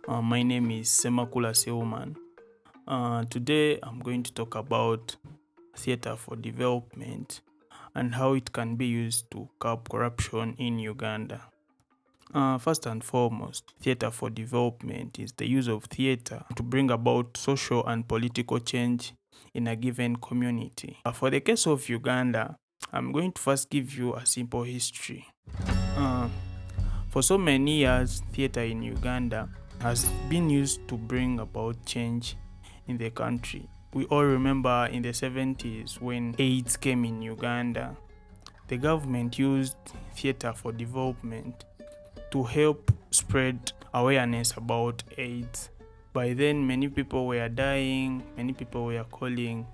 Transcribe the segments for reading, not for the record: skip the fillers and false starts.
My name is Semakula Seuman. Today I'm going to talk about theatre for development and how it can be used to curb corruption in Uganda. First and foremost, theatre for development is the use of theatre to bring about social and political change in a given community. For the case of Uganda, I'm going to first give you a simple history. Uh, for so many years, theatre in Uganda has been used to bring about change in the country. We all remember in the 70s when AIDS came in Uganda, the government used theatre for development to help spread awareness about AIDS. By then, many people were dying, many people were calling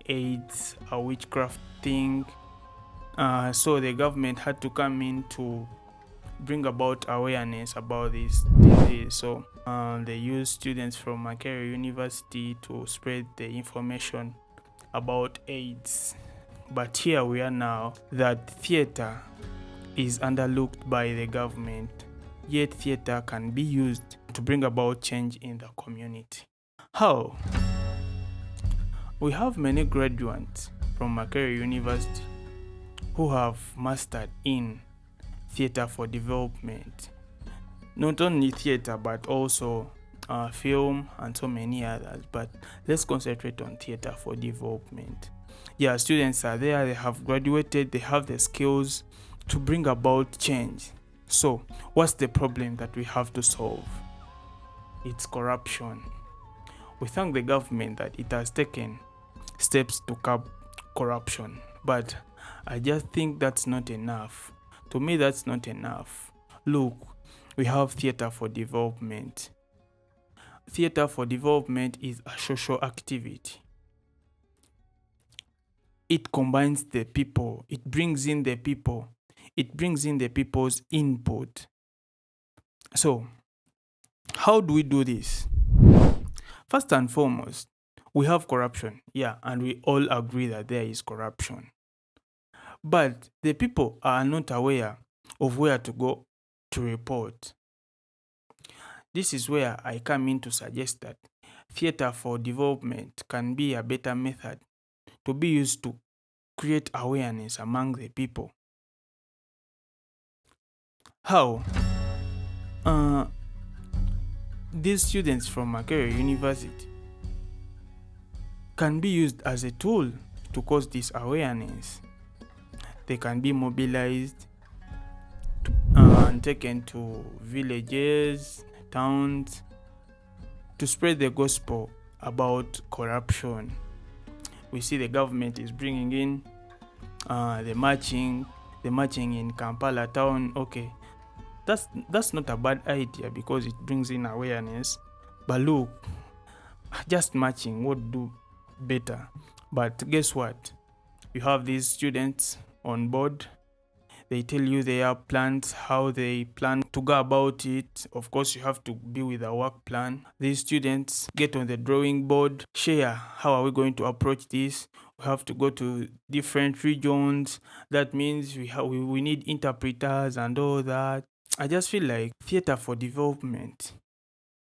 AIDS a witchcraft thing. So the government had to come in to bring about awareness about this disease. So they use students from Makerere University to spread the information about AIDS. But here we are now that theatre is underlooked by the government, yet theatre can be used to bring about change in the community. How? We have many graduates from Makerere University who have mastered in theatre for development. Not only theatre but also film and so many others. But let's concentrate on theatre for development. Yeah, students are there, they have graduated, they have the skills to bring about change. So, what's the problem that we have to solve? It's corruption. We thank the government that it has taken steps to curb corruption, but I just think that's not enough. To me, that's not enough. Look, we have theatre for development. Theatre for development is a social activity. It combines the people, it brings in the people, it brings in the people's input. So, how do we do this? First and foremost, we have corruption. Yeah, and we all agree that there is corruption. But the people are not aware of where to go to report. This is where I come in to suggest that theatre for development can be a better method to be used to create awareness among the people. How? These students from Makerere University can be used as a tool to cause this awareness. They can be mobilized and taken to villages, towns, to spread the gospel about corruption. We see the government is bringing in the marching in Kampala town. Okay, that's not a bad idea because it brings in awareness. But look, just marching would do better. But guess what? You have these students on board. They tell you their plans, how they plan to go about it. Of course, you have to be with a work plan. These students get on the drawing board, share how are we going to approach this. We have to go to different regions. That means we need interpreters and all that. I just feel like theatre for development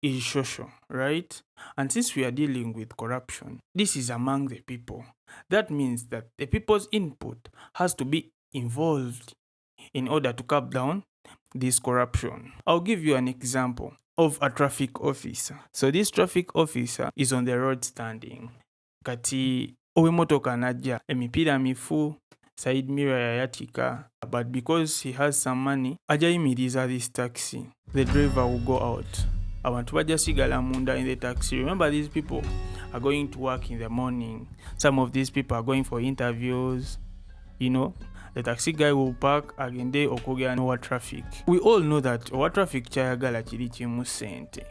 is social, right? And since we are dealing with corruption, this is among the people. That means that the people's input has to be involved in order to curb down this corruption. I'll give you an example of a traffic officer. So this traffic officer is on the road standing. Kati ow'emmotoka najja, emipiira mifu, side mirror yayatika, but because he has some money, ajayimiriza this taxi. The driver will go out. Abantu bajja sigala munda in the taxi. Remember, these people are going to work in the morning. Some of these people are going for interviews, the taxi guy will park agende okwogera n'owa traffic. We all know that owa traffic kyayagala kiri kimu ssente.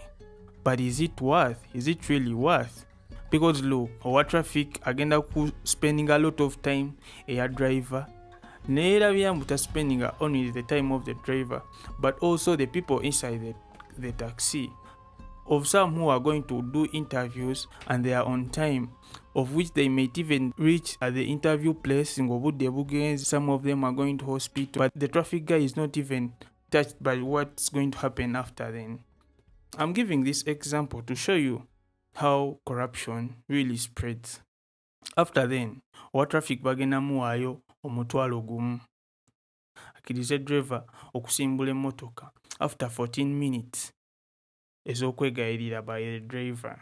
But is it really worth? Because look, owa traffic agenda ku spending a lot of time eya driver. Neerabira mbu spending only the time of the driver, but also the people inside the taxi. Of some who are going to do interviews and they are on time, of which they might even reach at the interview place. Some of them are going to hospital, but the traffic guy is not even touched by what's going to happen after then. I'm giving this example to show you how corruption really spreads. After then, owa traffic bagenda muwaayo omutwalo gumu, akkirize driver okusimbula emmotoka after 14 minutes ez'okwegayirira by the driver.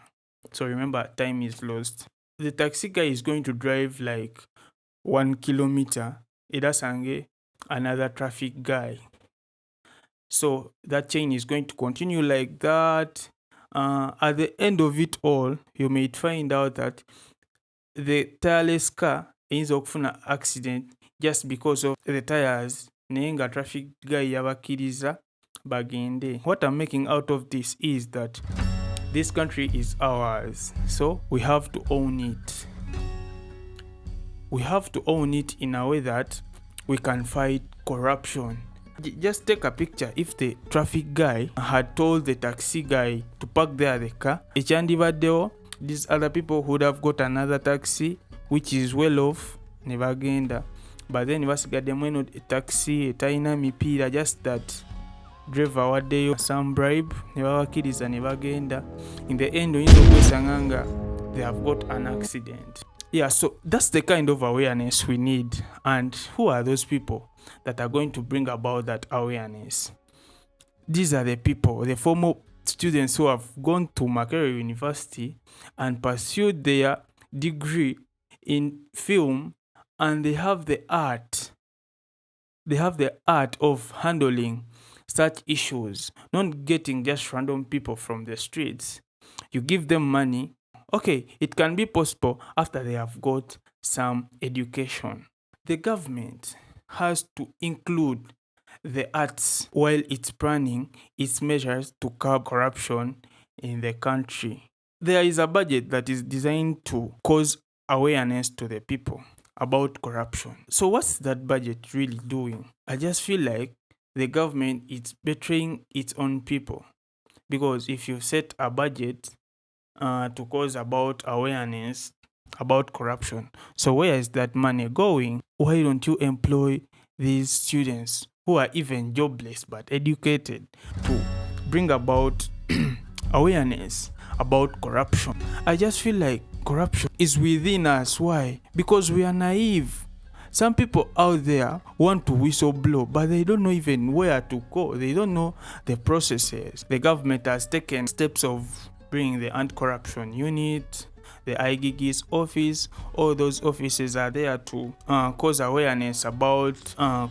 So remember, time is lost. The taxi guy is going to drive like 1 kilometer era sange another traffic guy. So that chain is going to continue like that. At the end of it all, you may find out that the tireless car is okufuna accident just because of the tires naye nga traffic guy yabakkiriza bagende. What I'm making out of this is that this country is ours, so we have to own it. We have to own it in a way that we can fight corruption. Just take a picture. If the traffic guy had told the taxi guy to park there the car, ekyandibaddewo, these other people would have got another taxi which is well off, ne bagenda. But then basigaddemu eno taxi etalina mipiira, just that driver waddeyo some bribe, ne babakkiriza ne bagenda. In the end oyinza okwesanga nga they have got an accident. Yeah, so that's the kind of awareness we need. And who are those people that are going to bring about that awareness? These are the people, the former students who have gone to Makerere University and pursued their degree in film, and they have the art. They have the art of handling such issues, not getting just random people from the streets. You give them money. Okay, it can be possible after they have got some education. The government has to include the arts while it's planning its measures to curb corruption in the country. There is a budget that is designed to cause awareness to the people about corruption. So what's that budget really doing? I just feel like the government is betraying its own people, because if you set a budget to cause about awareness about corruption, so where is that money going? Why don't you employ these students who are even jobless but educated to bring about awareness about corruption? I just feel like corruption is within us. Why? Because we are naive. Some people out there want to whistleblow, but they don't know even where to go. They don't know the processes. The government has taken steps of bringing the anti-corruption unit, the IGG's office. All those offices are there to cause awareness about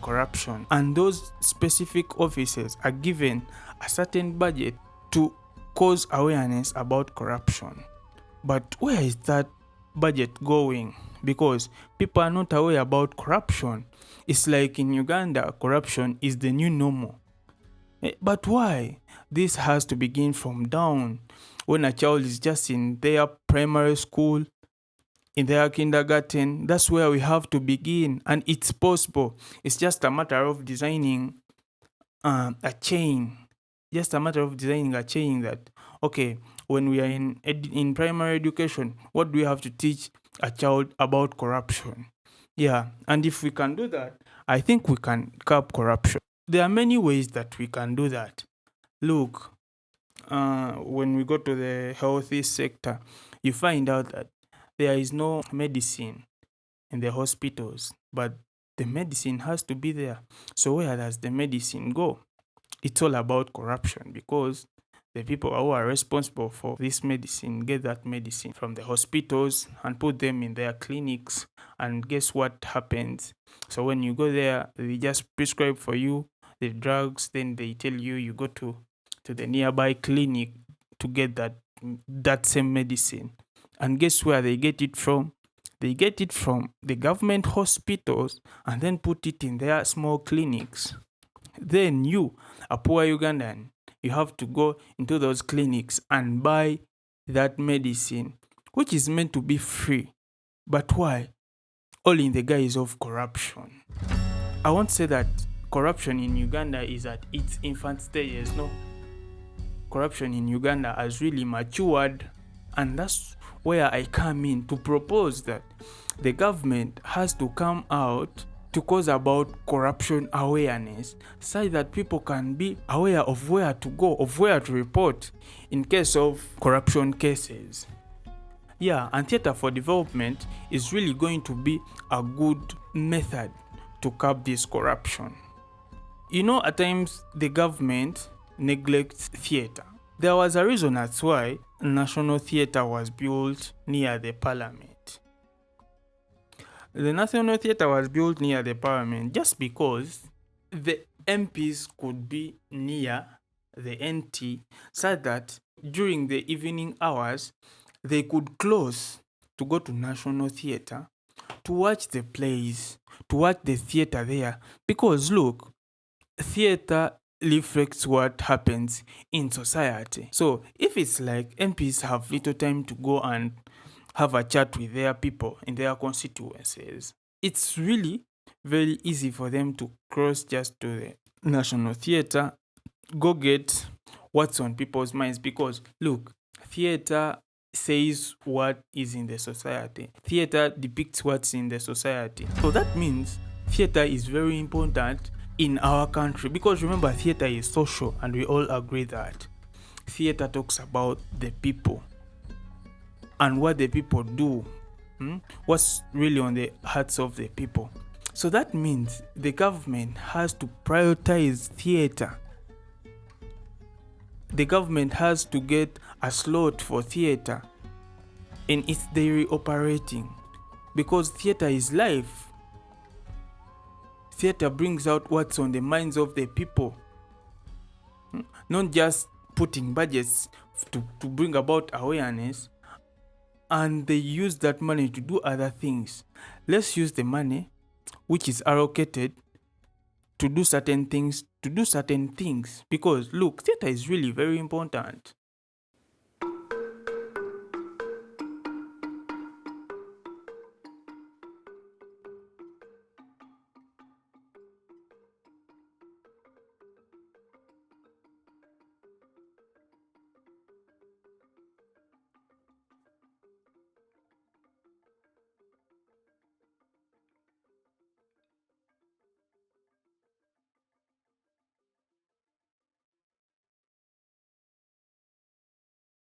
corruption. And those specific offices are given a certain budget to cause awareness about corruption. But where is that budget going? Because people are not aware about corruption. It's like in Uganda, corruption is the new normal. But why? This has to begin from down. When a child is just in their primary school, in their kindergarten, that's where we have to begin. And it's possible. It's just a matter of designing a chain. Just a matter of designing a chain that, okay, when we are in primary education, what do we have to teach a child about corruption? Yeah, and if we can do that, I think we can curb corruption. There are many ways that we can do that. Look, when we go to the healthy sector, you find out that there is no medicine in the hospitals, but the medicine has to be there. So where does the medicine go? It's all about corruption, because the people who are responsible for this medicine get that medicine from the hospitals and put them in their clinics. And guess what happens? So when you go there, they just prescribe for you the drugs. Then they tell you go to the nearby clinic to get that same medicine. And guess where they get it from? They get it from the government hospitals and then put it in their small clinics. Then you, a poor Ugandan, you have to go into those clinics and buy that medicine, which is meant to be free. But why? All in the guise of corruption. I won't say that corruption in Uganda is at its infant stages. No. Corruption in Uganda has really matured, and that's where I come in to propose that the government has to come out to cause about corruption awareness so that people can be aware of where to go, of where to report in case of corruption cases. Yeah, and theatre for development is really going to be a good method to curb this corruption. You know, at times the government neglects theatre. There was a reason that's why National Theatre was built near the parliament. The National Theatre was built near the parliament just because the MPs could be near the NT so that during the evening hours they could close to go to National Theatre to watch the plays, to watch the theatre there. Because look, theatre reflects what happens in society. So if it's like MPs have little time to go and have a chat with their people in their constituencies, it's really very easy for them to cross just to the National Theatre, go get what's on people's minds. Because look, theatre says what is in the society. Theatre depicts what's in the society. So that means theatre is very important in our country, because remember, theatre is social and we all agree that theatre talks about the people and what the people do, what's really on the hearts of the people. So that means the government has to prioritize theatre. The government has to get a slot for theatre in its daily operating, because theatre is life. Theatre brings out what's on the minds of the people, not just putting budgets to bring about awareness, and they use that money to do other things. Let's use the money which is allocated to do certain things, because look, theatre is really very important.